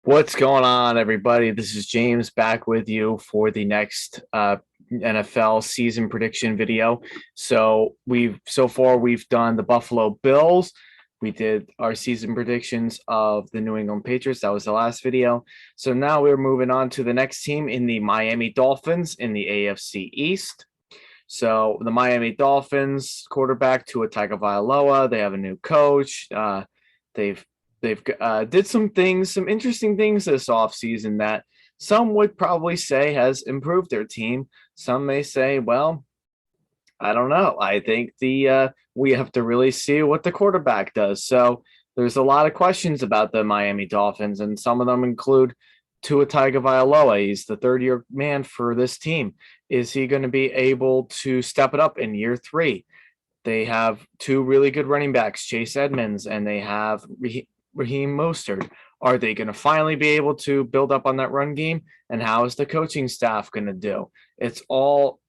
What's going on, everybody? This is James back with you for the next NFL season prediction video. So far we've done the Buffalo Bills. We did our season predictions of the New England Patriots. That was the last video. So now we're moving on to the next team in the Miami Dolphins in the AFC East. So the Miami Dolphins quarterback Tua Tagovailoa. They have a new coach. They've they've did some things, some interesting things this offseason that some would probably say has improved their team. Some may say, well, I don't know. I think the we have to really see what the quarterback does. So there's a lot of questions about the Miami Dolphins, and some of them include Tua Tagovailoa. He's the third-year man for this team. Is he going to be able to step it up in year three? They have two really good running backs, Chase Edmonds, and they have Raheem Mostert. Are they going to finally be able to build up on that run game? And how is the coaching staff going to do? It's all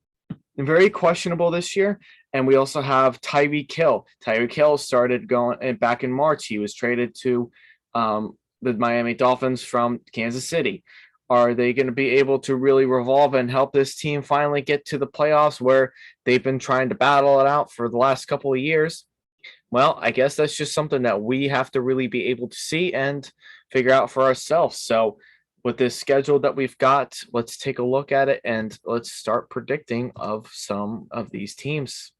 very questionable this year. And we also have Tyreek Hill. Tyreek Hill started going back in March. He was traded to the Miami Dolphins from Kansas City. Are they going to be able to really revolve and help this team finally get to the playoffs where they've been trying to battle it out for the last couple of years? Well, I guess that's just something that we have to really be able to see and figure out for ourselves. So, with this schedule that we've got, let's take a look at it and let's start predicting of some of these teams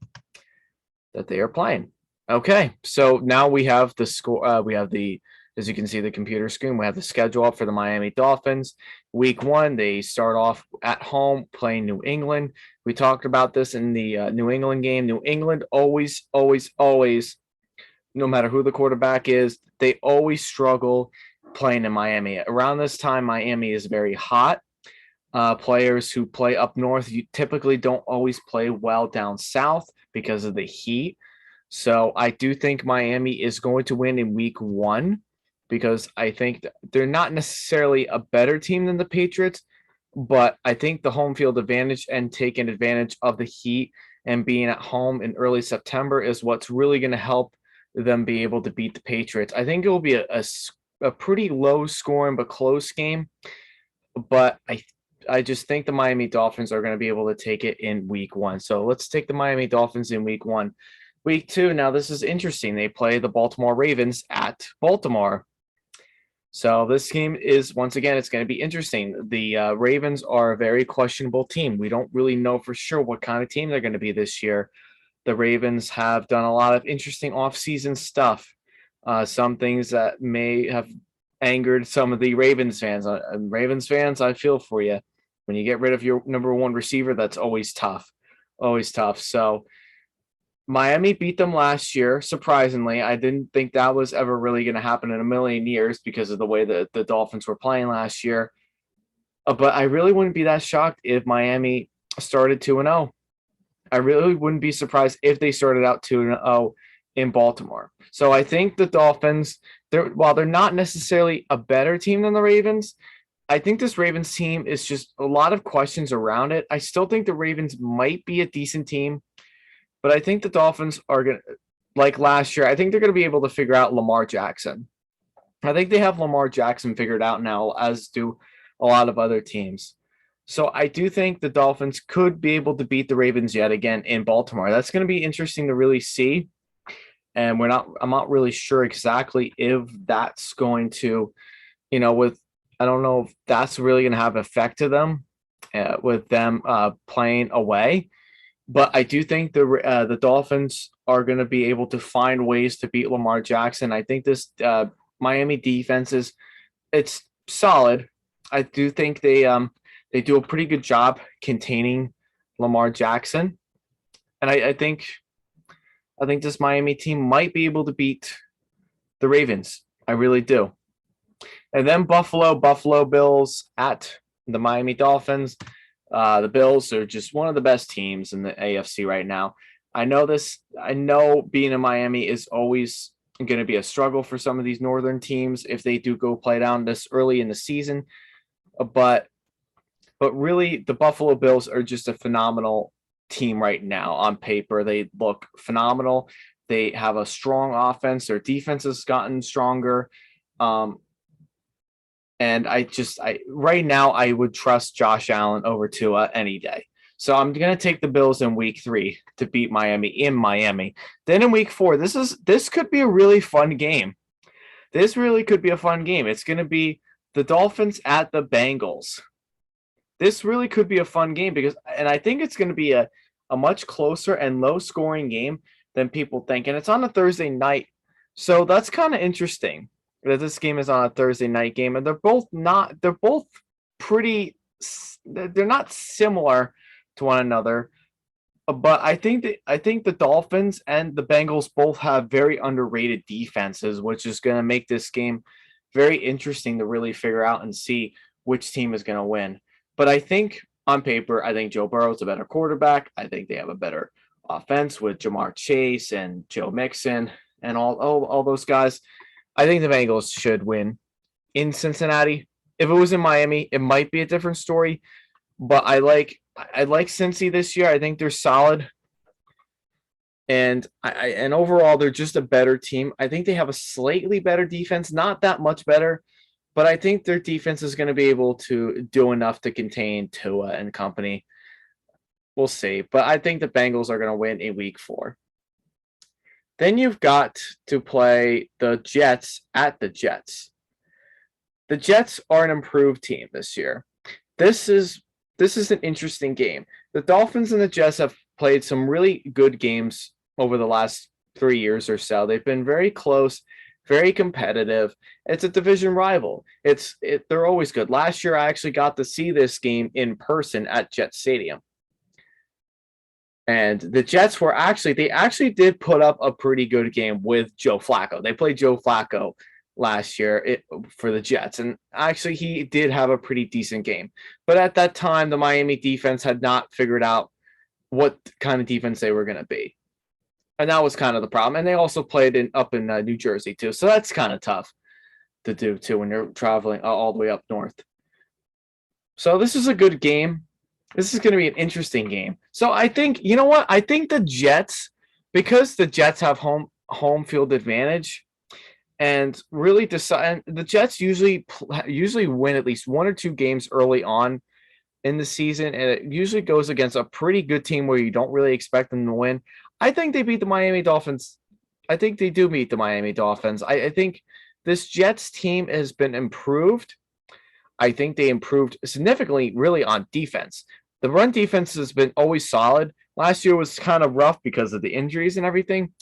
that they are playing. Okay, so now we have the score. We have the, as you can see, the computer screen. We have the schedule up for the Miami Dolphins. Week one, they start off at home playing New England. We talked about this in the New England game. New England always, no matter who the quarterback is, they always struggle playing in Miami. Around this time, Miami is very hot. Players who play up north, you typically don't always play well down south because of the heat. So I do think Miami is going to win in week one because I think they're not necessarily a better team than the Patriots, but I think the home field advantage and taking advantage of the heat and being at home in early September is what's really going to help them be able to beat the Patriots. I think it will be a pretty low scoring but close game, but I just think the Miami Dolphins are going to be able to take it in week one. So let's take the Miami Dolphins in week one. Week two, now this is interesting. They play the Baltimore Ravens at Baltimore. So this game is, once again, it's going to be interesting. The Ravens are a very questionable team. We don't really know for sure what kind of team they're going to be this year. The Ravens have done a lot of interesting offseason stuff. Some things that may have angered some of the Ravens fans. Ravens fans, I feel for you. When you get rid of your number one receiver, that's always tough. Always tough. So Miami beat them last year, surprisingly. I didn't think that was ever really going to happen in a million years because of the way that the Dolphins were playing last year. But I really wouldn't be that shocked if Miami started 2-0. I really wouldn't be surprised if they started out 2-0 in Baltimore. So I think the Dolphins, while they're not necessarily a better team than the Ravens, I think this Ravens team is just a lot of questions around it. I still think the Ravens might be a decent team, but I think the Dolphins are going to, like last year, I think they're going to be able to figure out Lamar Jackson. I think they have Lamar Jackson figured out now, as do a lot of other teams. So I do think the Dolphins could be able to beat the Ravens yet again in Baltimore. That's going to be interesting to really see. And I'm not really sure exactly if that's going to, I don't know if that's really going to have effect to them with them playing away. But I do think the Dolphins are going to be able to find ways to beat Lamar Jackson. I think this Miami defense it's solid. I do think they do a pretty good job containing Lamar Jackson, and I think this Miami team might be able to beat the Ravens. I really do. And then Buffalo Bills at the Miami Dolphins. The Bills are just one of the best teams in the AFC right now. I know being in Miami is always going to be a struggle for some of these northern teams if they do go play down this early in the season. But really, the Buffalo Bills are just a phenomenal team right now on paper. They look phenomenal. They have a strong offense. Their defense has gotten stronger. And right now I would trust Josh Allen over Tua any day. So I'm gonna take the Bills in week 3 to beat Miami in Miami. Then in week 4, this could be a really fun game. This really could be a fun game. It's gonna be the Dolphins at the Bengals. This really could be a fun game and I think it's gonna be a much closer and low scoring game than people think. And it's on a Thursday night. So that's kind of interesting that this game is on a Thursday night game, and they're both pretty they're not similar to one another. But I think the Dolphins and the Bengals both have very underrated defenses, which is going to make this game very interesting to really figure out and see which team is going to win. But I think on paper, I think Joe Burrow is a better quarterback. I think they have a better offense with Jamar Chase and Joe Mixon and all those guys. I think the Bengals should win in Cincinnati. If it was in Miami, it might be a different story. But I like Cincy this year. I think they're solid, and and overall they're just a better team. I think they have a slightly better defense, not that much better, but I think their defense is going to be able to do enough to contain Tua and company. We'll see, but I think the Bengals are going to win in week 4. Then you've got to play the Jets at the Jets. The Jets are an improved team this year. This is an interesting game. The Dolphins and the Jets have played some really good games over the last 3 years or so. They've been very close, very competitive. It's a division rival. They're always good. Last year, I actually got to see this game in person at Jet Stadium. And the Jets they actually did put up a pretty good game with Joe Flacco. They played Joe Flacco last year for the Jets, and actually he did have a pretty decent game. But at that time, the Miami defense had not figured out what kind of defense they were going to be. And that was kind of the problem. And they also played up in New Jersey too. So that's kind of tough to do too when you're traveling all the way up north. So this is a good game. This is going to be an interesting game. So I think, you know what? I think the Jets, because the Jets have home field advantage and really decide, the Jets usually win at least 1 or 2 games early on in the season, and it usually goes against a pretty good team where you don't really expect them to win. I think they beat the Miami Dolphins. I think they do beat the Miami Dolphins. I think this Jets team has been improved. I think they improved significantly, really, on defense. The run defense has been always solid. Last year was kind of rough because of the injuries and everything.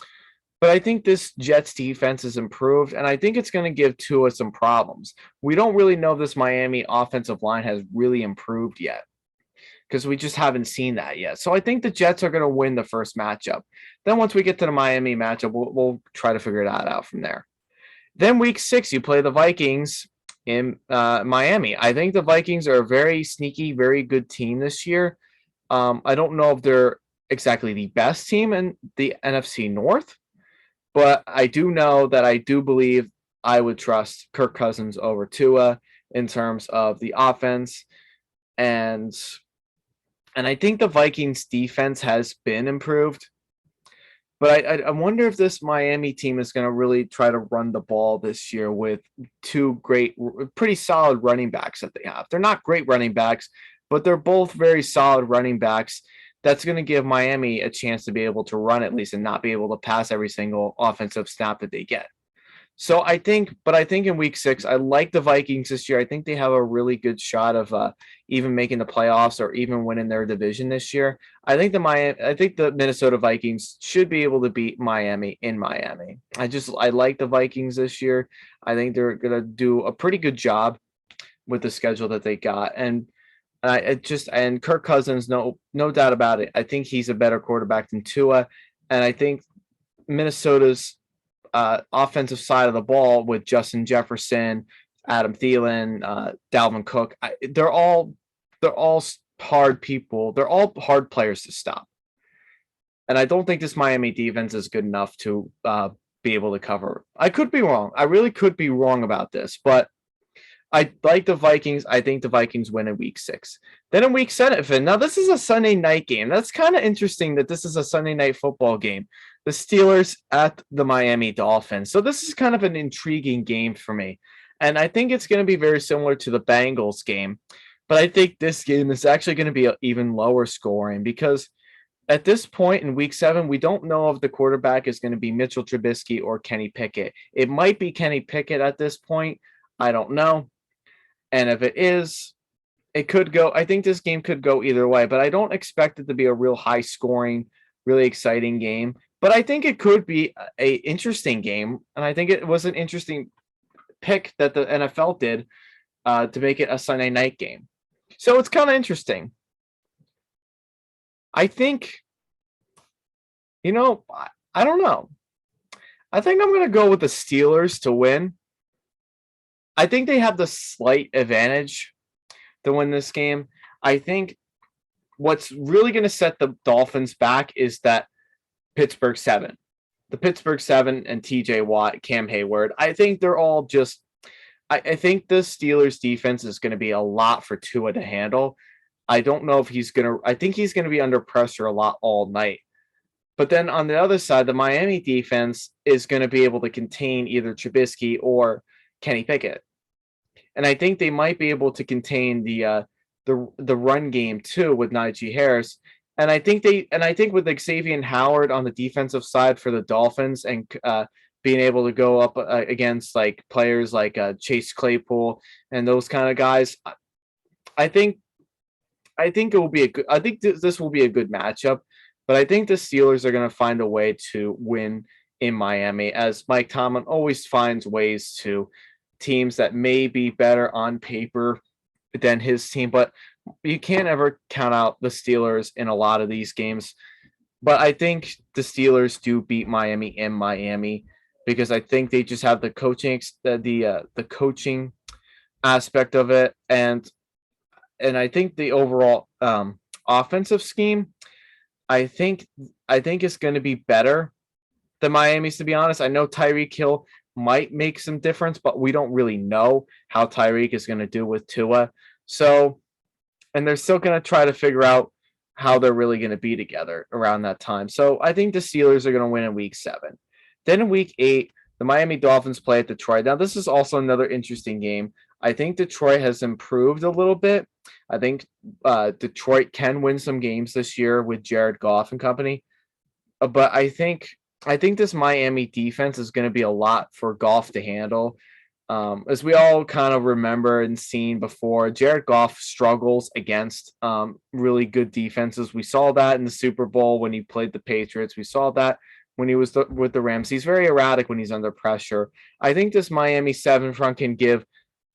But I think this Jets defense has improved, and I think it's going to give Tua some problems. We don't really know if this Miami offensive line has really improved yet because we just haven't seen that yet. So I think the Jets are going to win the first matchup. Then once we get to the Miami matchup, we'll try to figure that out from there. Then week 6, you play the Vikings in Miami. I think the Vikings are a very sneaky, very good team this year. I don't know if they're exactly the best team in the NFC North, but I do know that I do believe I would trust Kirk Cousins over Tua in terms of the offense. And I think the Vikings defense has been improved. But I wonder if this Miami team is going to really try to run the ball this year with 2 pretty solid running backs that they have. They're not great running backs, but they're both very solid running backs. That's going to give Miami a chance to be able to run at least and not be able to pass every single offensive snap that they get. So I think in week 6, I like the Vikings this year. I think they have a really good shot of even making the playoffs or even winning their division this year. I think the Minnesota Vikings should be able to beat Miami in Miami. I like the Vikings this year. I think they're going to do a pretty good job with the schedule that they got. And Kirk Cousins, no doubt about it. I think he's a better quarterback than Tua. And I think Minnesota's offensive side of the ball with Justin Jefferson, Adam Thielen, Dalvin Cook, they're all hard people. They're all hard players to stop. And I don't think this Miami defense is good enough to be able to cover. I could be wrong. I really could be wrong about this, but I like the Vikings. I think the Vikings win in week 6. Then in week 7, now this is a Sunday night game. That's kind of interesting that this is a Sunday night football game. The Steelers at the Miami Dolphins. So this is kind of an intriguing game for me. And I think it's going to be very similar to the Bengals game. But I think this game is actually going to be even lower scoring because at this point in week 7, we don't know if the quarterback is going to be Mitchell Trubisky or Kenny Pickett. It might be Kenny Pickett at this point. I don't know. And if it is, it could go. I think this game could go either way, but I don't expect it to be a real high scoring, really exciting game. But I think it could be a interesting game. And I think it was an interesting pick that the NFL did to make it a Sunday night game. So it's kind of interesting. I think, I don't know. I think I'm going to go with the Steelers to win. I think they have the slight advantage to win this game. I think what's really going to set the Dolphins back is that Pittsburgh 7. The Pittsburgh 7 and TJ Watt, Cam Hayward. I think they're all just I think the Steelers defense is going to be a lot for Tua to handle. I don't know if I think he's going to be under pressure a lot all night. But then on the other side, the Miami defense is going to be able to contain either Trubisky or Kenny Pickett. And I think they might be able to contain the run game too with Najee Harris. And I think with Xavier Howard on the defensive side for the Dolphins and being able to go up against like players like Chase Claypool and those kind of guys, I think it will be a good. I think this will be a good matchup, but I think the Steelers are going to find a way to win in Miami, as Mike Tomlin always finds ways to teams that may be better on paper than his team, but you can't ever count out the Steelers in a lot of these games. But I think the Steelers do beat Miami in Miami because I think they just have the coaching the coaching aspect of it, and I think the overall offensive scheme, I think it's going to be better than Miami's. To be honest, I know Tyreek Hill might make some difference, but we don't really know how Tyreek is going to do with Tua. So, and they're still going to try to figure out how they're really going to be together around that time. So I think the Steelers are going to win in week 7. Then in week 8, the Miami Dolphins play at Detroit. Now, this is also another interesting game. I think Detroit has improved a little bit. I think Detroit can win some games this year with Jared Goff and company. But I think this Miami defense is going to be a lot for Goff to handle. As we all kind of remember and seen before, Jared Goff struggles against really good defenses. We saw that in the Super Bowl when he played the Patriots. We saw that when he was with the Rams. He's very erratic when he's under pressure. I think this Miami 7 front can give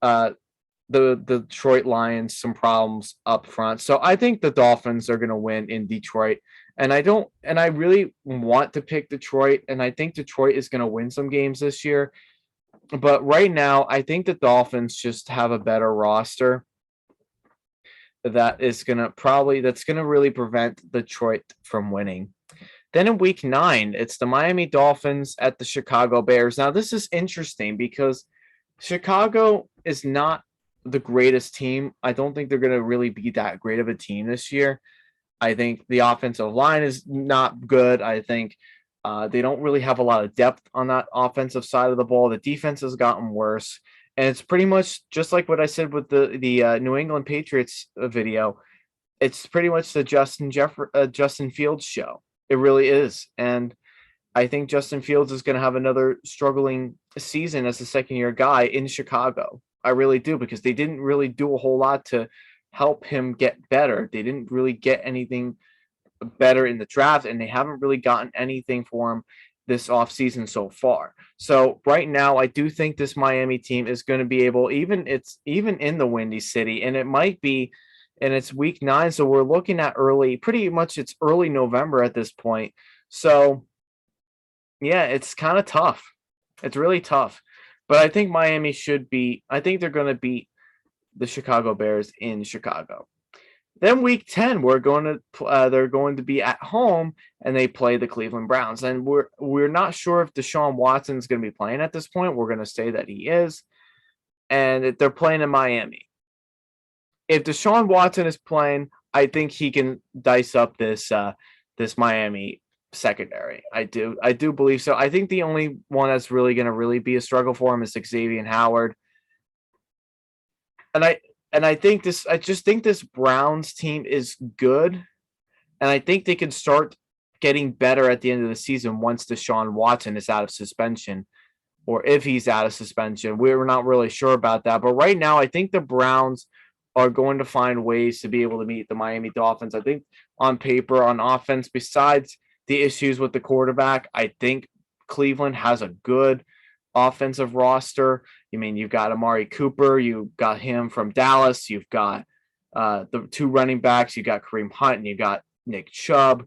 the Detroit Lions some problems up front. So I think the Dolphins are going to win in Detroit. And I really want to pick Detroit, and I think Detroit is going to win some games this year. But right now, I think the Dolphins just have a better roster that's going to really prevent Detroit from winning. Then in week 9, it's the Miami Dolphins at the Chicago Bears. Now, this is interesting because Chicago is not the greatest team. I don't think they're going to really be that great of a team this year. I think the offensive line is not good. I think they don't really have a lot of depth on that offensive side of the ball. The defense has gotten worse. And it's pretty much just like what I said with the New England Patriots video. It's pretty much the Justin Fields show. It really is. And I think Justin Fields is going to have another struggling season as a second-year guy in Chicago. I really do, because they didn't really do a whole lot to help him get better. They didn't really get anything better in the draft, and they haven't really gotten anything for him this offseason so far. So right now, I do think this Miami team is going to be able, even in the Windy City, and it might be, and it's week 9, so we're looking at it's early November at this point. So yeah, it's kind of tough. It's really tough. But I think I think they're going to beat the Chicago Bears in Chicago. Then week 10, they're going to be at home, and they play the Cleveland Browns. And we're not sure if Deshaun Watson is going to be playing at this point. We're going to say that he is, and they're playing in Miami. If Deshaun Watson is playing, I think he can dice up this Miami secondary. I do believe so. I think the only one that's really going to be a struggle for him is Xavier Howard. And I just think this Browns team is good, and I think they can start getting better at the end of the season once Deshaun Watson is out of suspension, or if he's out of suspension. We're not really sure about that. But right now, I think the Browns are going to find ways to be able to meet the Miami Dolphins. I think on paper, on offense, besides the issues with the quarterback, I think Cleveland has a good offensive roster. You mean you've got Amari Cooper, you've got him from Dallas, you've got the two running backs, you got Kareem Hunt, and you got Nick Chubb.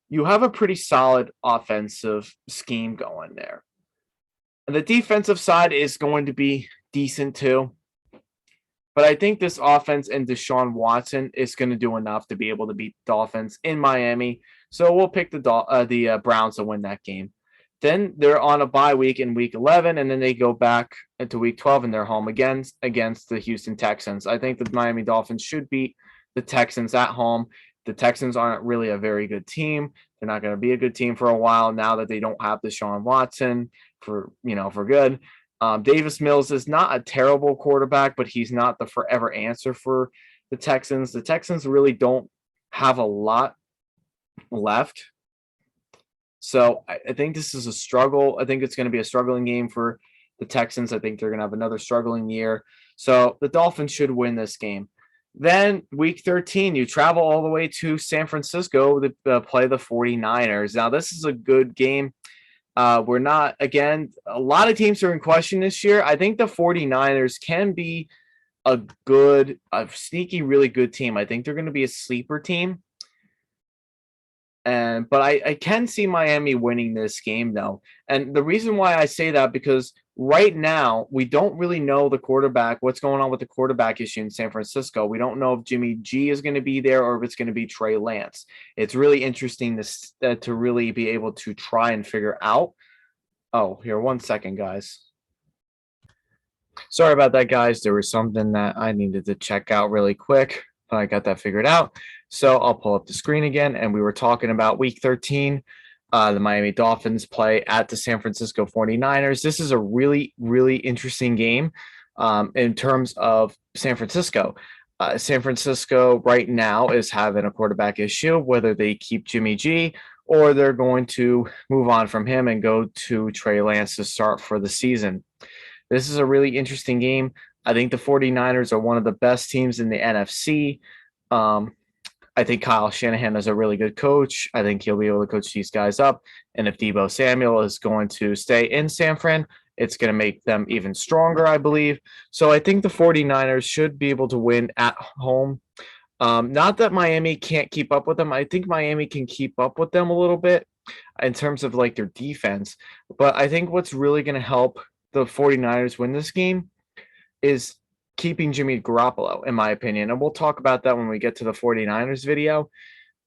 You have a pretty solid offensive scheme going there. And the defensive side is going to be decent too. But I think this offense and Deshaun Watson is going to do enough to be able to beat the Dolphins in Miami. So we'll pick the Browns to win that game. Then they're on a bye week in week 11, and then they go back into week 12 and they're home against the Houston Texans. I think the Miami Dolphins should beat the Texans at home. The Texans aren't really a very good team. They're not going to be a good team for a while now that they don't have Deshaun Watson for good. Davis Mills is not a terrible quarterback, but he's not the forever answer for the Texans. The Texans really don't have a lot left. So I think this is a struggle. I think it's going to be a struggling game for the Texans. I think they're going to have another struggling year. So the Dolphins should win this game. Then week 13, you travel all the way to San Francisco to play the 49ers. Now, this is a good game. We're not, again, a lot of teams are in question this year. I think the 49ers can be a sneaky, really good team. I think they're going to be a sleeper team. But I can see Miami winning this game, though. And the reason why I say that, because right now we don't really know what's going on with the quarterback issue in San Francisco. We don't know if Jimmy G is going to be there or if it's going to be Trey Lance. It's really interesting to really be able to try and figure out. Oh, here, 1 second, guys. Sorry about that, guys. There was something that I needed to check out really quick, but I got that figured out. So I'll pull up the screen again, and we were talking about week 13. The Miami Dolphins play at the San Francisco 49ers. This is a really, really interesting game in terms of San Francisco. San Francisco right now is having a quarterback issue, whether they keep Jimmy G or they're going to move on from him and go to Trey Lance to start for the season. This is a really interesting game. I think the 49ers are one of the best teams in the NFC. I think Kyle Shanahan is a really good coach. I think he'll be able to coach these guys up. And if Deebo Samuel is going to stay in San Fran, it's going to make them even stronger, I believe. So I think the 49ers should be able to win at home. Not that Miami can't keep up with them. I think Miami can keep up with them a little bit in terms of like their defense. But I think what's really going to help the 49ers win this game is keeping Jimmy Garoppolo, in my opinion. And we'll talk about that when we get to the 49ers video.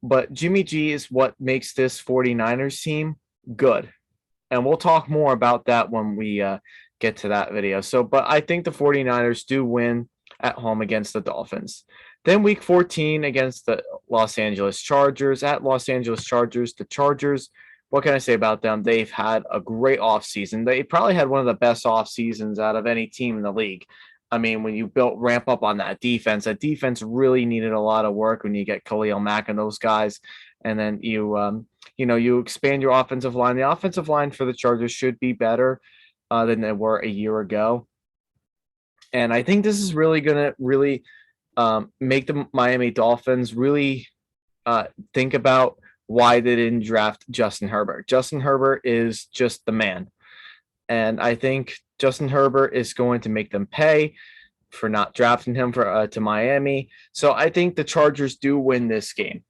But Jimmy G is what makes this 49ers team good. And we'll talk more about that when we get to that video. But I think the 49ers do win at home against the Dolphins. Then week 14 against the Los Angeles Chargers. At Los Angeles Chargers, the Chargers, what can I say about them? They've had a great offseason. They probably had one of the best off seasons out of any team in the league. I mean, when you ramp up on that defense really needed a lot of work when you get Khalil Mack and those guys. And then you expand your offensive line. The offensive line for the Chargers should be better than they were a year ago. And I think this is really going to make the Miami Dolphins really think about why they didn't draft Justin Herbert. Justin Herbert is just the man. And I think Justin Herbert is going to make them pay for not drafting him to Miami. So I think the Chargers do win this game.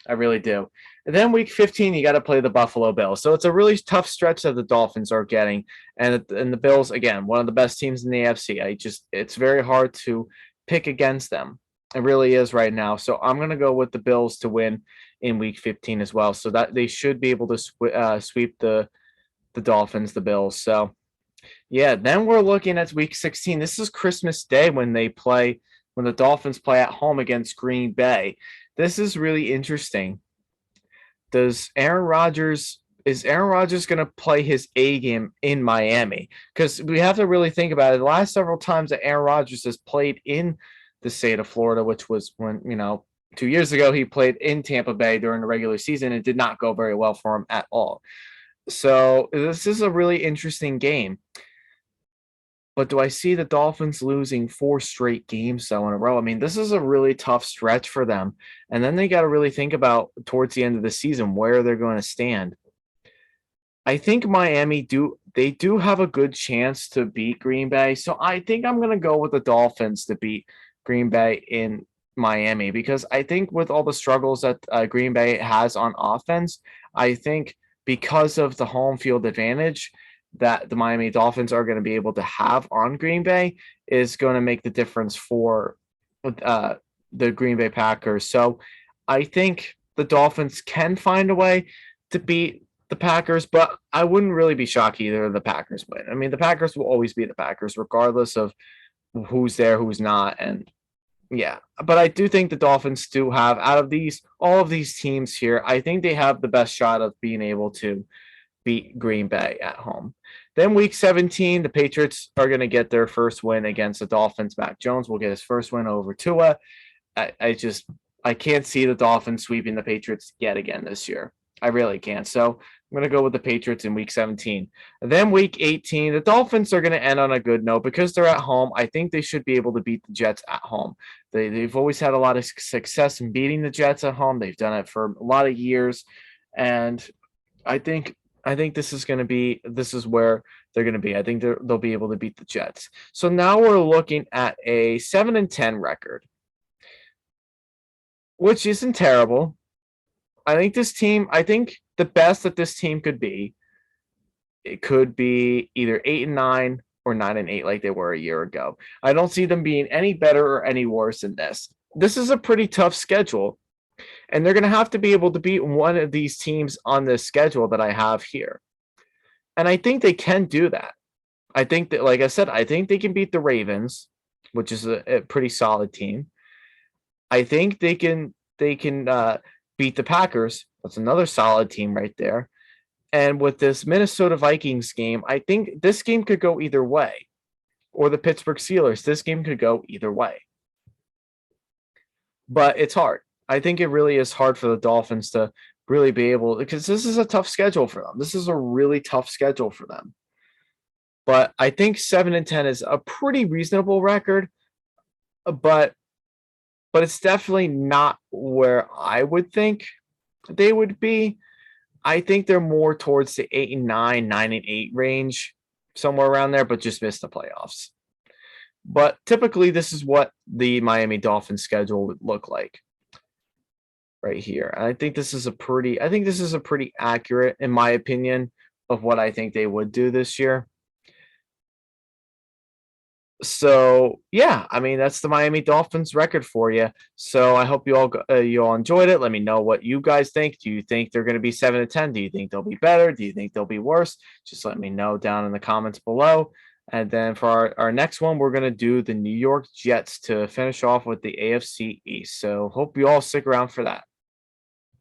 I really do. And then week 15, you got to play the Buffalo Bills. So it's a really tough stretch that the Dolphins are getting. And the Bills, again, one of the best teams in the AFC. It's very hard to pick against them. It really is right now. So I'm going to go with the Bills to win in week 15 as well. So that they should be able to sweep the Dolphins, the Bills. So yeah, then we're looking at week 16. This is Christmas Day when the Dolphins play at home against Green Bay. This is really interesting. Does Aaron Rodgers is Aaron Rodgers going to play his A game in Miami? Because we have to really think about it. The last several times that Aaron Rodgers has played in the state of Florida, which was when, 2 years ago, he played in Tampa Bay during the regular season. It did not go very well for him at all. So this is a really interesting game. But do I see the Dolphins losing 4 straight games though in a row? I mean, this is a really tough stretch for them. And then they got to really think about towards the end of the season where they're going to stand. I think Miami do have a good chance to beat Green Bay. So I think I'm going to go with the Dolphins to beat Green Bay in Miami because I think with all the struggles that Green Bay has on offense, I think because of the home field advantage that the Miami Dolphins are going to be able to have on Green Bay is going to make the difference for the Green Bay Packers. So I think the Dolphins can find a way to beat the Packers, but I wouldn't really be shocked either the Packers win. I mean, the Packers will always be the Packers, regardless of who's there, who's not. And yeah, but I do think the Dolphins do have, out of all of these teams here, I think they have the best shot of being able to beat Green Bay at home. Then week 17, the Patriots are going to get their first win against the Dolphins. Mac Jones will get his first win over Tua. I can't see the Dolphins sweeping the Patriots yet again this year. I really can't. So I'm going to go with the Patriots in week 17. And then week 18, the Dolphins are going to end on a good note because they're at home. I think they should be able to beat the Jets at home. They've always had a lot of success in beating the Jets at home. They've done it for a lot of years. And I think this is where they're going to be. I think they'll be able to beat the Jets. So now we're looking at a 7-10 record, which isn't terrible. I think the best that this team could be, it could be either 8-9 or 9-8 like they were a year ago. I don't see them being any better or any worse than this. This is a pretty tough schedule, and they're going to have to be able to beat one of these teams on this schedule that I have here. And I think they can do that. I think that, like I said, I think they can beat the Ravens, which is a pretty solid team. I think they can beat the Packers. That's another solid team right there. And with this Minnesota Vikings game, I think this game could go either way. Or the Pittsburgh Steelers, this game could go either way. But it's hard. I think it really is hard for the Dolphins to really be able, because this is a tough schedule for them. This is a really tough schedule for them. But I think 7-10 is a pretty reasonable record. But it's definitely not where I would think they would be. I think they're more towards the 8-9, 9-8 range, somewhere around there, but just missed the playoffs. But typically, this is what the Miami Dolphins schedule would look like right here. And I think this is a pretty accurate, in my opinion, of what I think they would do this year. So yeah, I mean, that's the Miami Dolphins record for you. So I hope you all enjoyed it. Let me know what you guys think. Do you think they're going to be 7-10? Do you think they'll be better? Do you think they'll be worse? Just let me know down in the comments below. And then for our next one, we're going to do the New York Jets to finish off with the AFC East. So hope you all stick around for that.